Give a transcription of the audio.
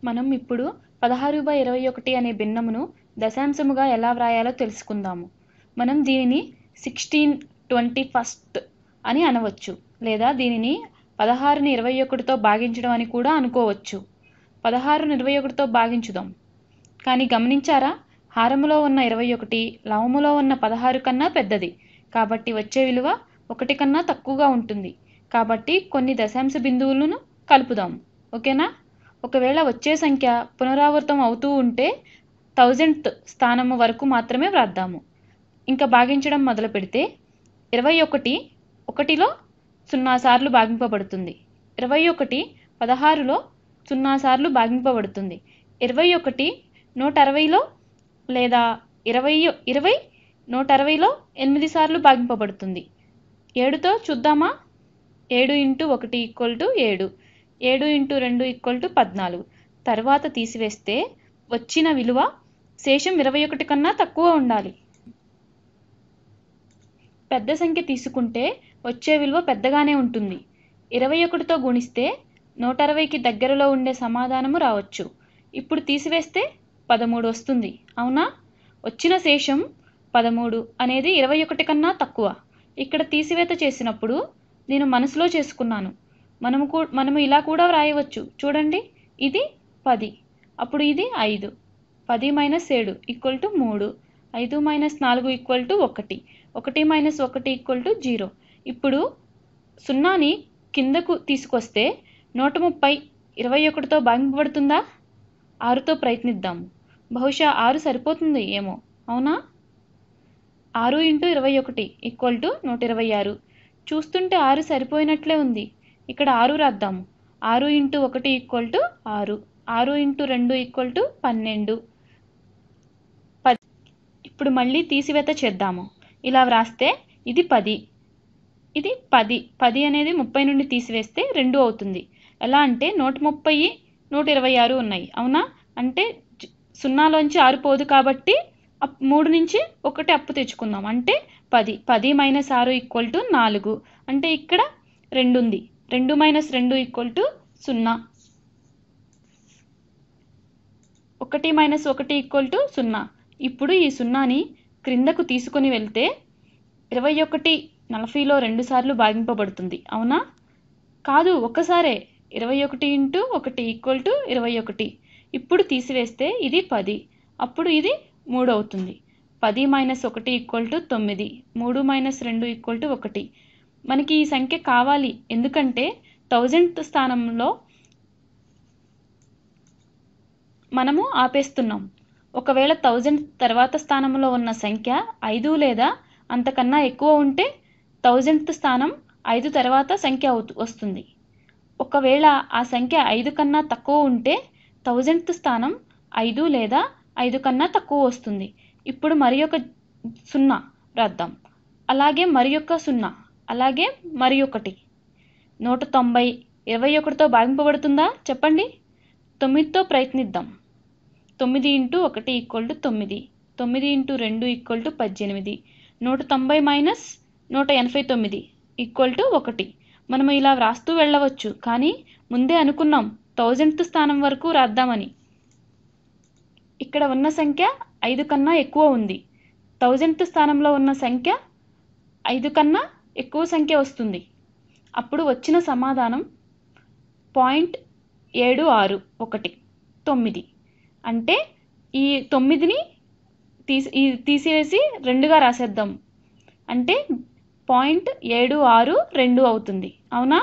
మనం ఇప్పుడు 16/21 అనే భిన్నమును దశాంశముగా ఎలా వ్రాయాలో తెలుసుకుందాము. మనం దీనిని 16/21 అని అనవచ్చు, లేదా దీనిని 16ని 21తో భాగించడం అని కూడా అనుకోవచ్చు. 16ని 21తో భాగించుదాం. కానీ గమనించారా, హారములో ఉన్న 21 లవములో ఉన్న 16 కన్నా పెద్దది, కాబట్టి వచ్చే విలువ 1 కన్నా తక్కువగా ఉంటుంది. కాబట్టి కొన్ని దశాంశ బిందువులను కలుపుదాం. ఓకేనా? ఒకవేళ వచ్చే సంఖ్య పునరావృతం అవుతూ ఉంటే 1000th స్థానము వరకు మాత్రమే వ్రాద్దాము. ఇంకా భాగించడం మొదలు పెడితే 21 1లో 0 సార్లు భాగింపబడుతుంది. 21 16లో 0 సార్లు భాగింపబడుతుంది. 21 160లో లేదా 20 160లో 8 సార్లు భాగింపబడుతుంది. 7తో చూద్దామా? 7 × 1 = 7, 7 × 2 = 14. తర్వాత తీసివేస్తే వచ్చిన విలువ శేషం 21 కన్నా తక్కువ ఉండాలి. పెద్ద సంఖ్య తీసుకుంటే వచ్చే విలువ పెద్దగానే ఉంటుంది. 21తో గుణిస్తే 160కి దగ్గరలో ఉండే సమాధానము రావచ్చు. ఇప్పుడు తీసివేస్తే 13 వస్తుంది. అవునా? వచ్చిన శేషం 13 అనేది 21 కన్నా తక్కువ. ఇక్కడ తీసివేత చేసినప్పుడు నేను మనసులో చేసుకున్నాను. మనము ఇలా కూడా వ్రాయవచ్చు. చూడండి, ఇది 10, అప్పుడు ఇది 5. 10 - 7 = 3, 5 - 4 = 1, 1 - 1 = 0. ఇప్పుడు 0ని కిందకు తీసుకొస్తే 130 21తో భాగింపబడుతుందా? 6తో ప్రయత్నిద్దాము. బహుశా 6 సరిపోతుంది ఏమో. అవునా? 6 × 21 = 126. చూస్తుంటే 6 సరిపోయినట్లే ఉంది. ఇక్కడ 6 రాద్దాము. 6 × 1 = 6, 6 × 2 = 12. ఇప్పుడు మళ్ళీ తీసివేత చేద్దాము. ఇలా వ్రాస్తే ఇది 10, ఇది 10. 10 అనేది 30 నుండి తీసివేస్తే 2 అవుతుంది. ఎలా అంటే 130, 126 ఉన్నాయి. అవునా? అంటే 0లోంచి 6 పోదు కాబట్టి 3 నుంచి 1 అప్పు తెచ్చుకుందాం. అంటే 10. 10 - 6 = 4. అంటే ఇక్కడ 2 ఉంది. 2 - 2 = 0. 1 - 1 = 0. ఇప్పుడు ఈ 0ని క్రిందకు తీసుకుని వెళ్తే 21 40లో 2 సార్లు భాగింపబడుతుంది. అవునా? కాదు, ఒక్కసారే. 21 × 1 = 21. ఇప్పుడు తీసివేస్తే ఇది 10, అప్పుడు ఇది 3 అవుతుంది. 10 - 1 = 9, 3 - 2 = 1. మనకి ఈ సంఖ్య కావాలి, ఎందుకంటే 1000th స్థానంలో మనము ఆపేస్తున్నాం. ఒకవేళ 1000th తర్వాత స్థానంలో ఉన్న సంఖ్య 5 లేదా అంతకన్నా ఎక్కువ ఉంటే 1000th స్థానం 5 తర్వాత సంఖ్య వస్తుంది. ఒకవేళ ఆ సంఖ్య 5 కన్నా తక్కువ ఉంటే 1000th స్థానం 5 లేదా 5 కన్నా తక్కువ వస్తుంది. ఇప్పుడు మరి ఒక 0 రాద్దాం. అలాగే మరి ఒక 0, అలాగే మరి ఒకటి. 190 21తో భాగింపబడుతుందా? చెప్పండి. 9తో ప్రయత్నిద్దాం. 9 × 1 = 9, 9 × 2 = 18, 190 - 189 = 1. మనము ఇలా వ్రాస్తూ వెళ్ళవచ్చు, కానీ ముందే అనుకున్నాం 1000th స్థానం వరకు రాద్దామని. ఇక్కడ ఉన్న సంఖ్య 5 కన్నా ఎక్కువ ఉంది. 1000th స్థానంలో ఉన్న సంఖ్య 5 కన్నా ఎక్కువ సంఖ్య వస్తుంది. అప్పుడు వచ్చిన సమాధానం 0.761, 9. అంటే ఈ 9ని తీసివేసి 2గా రాసేద్దాం. అంటే 0.762 అవుతుంది. అవునా?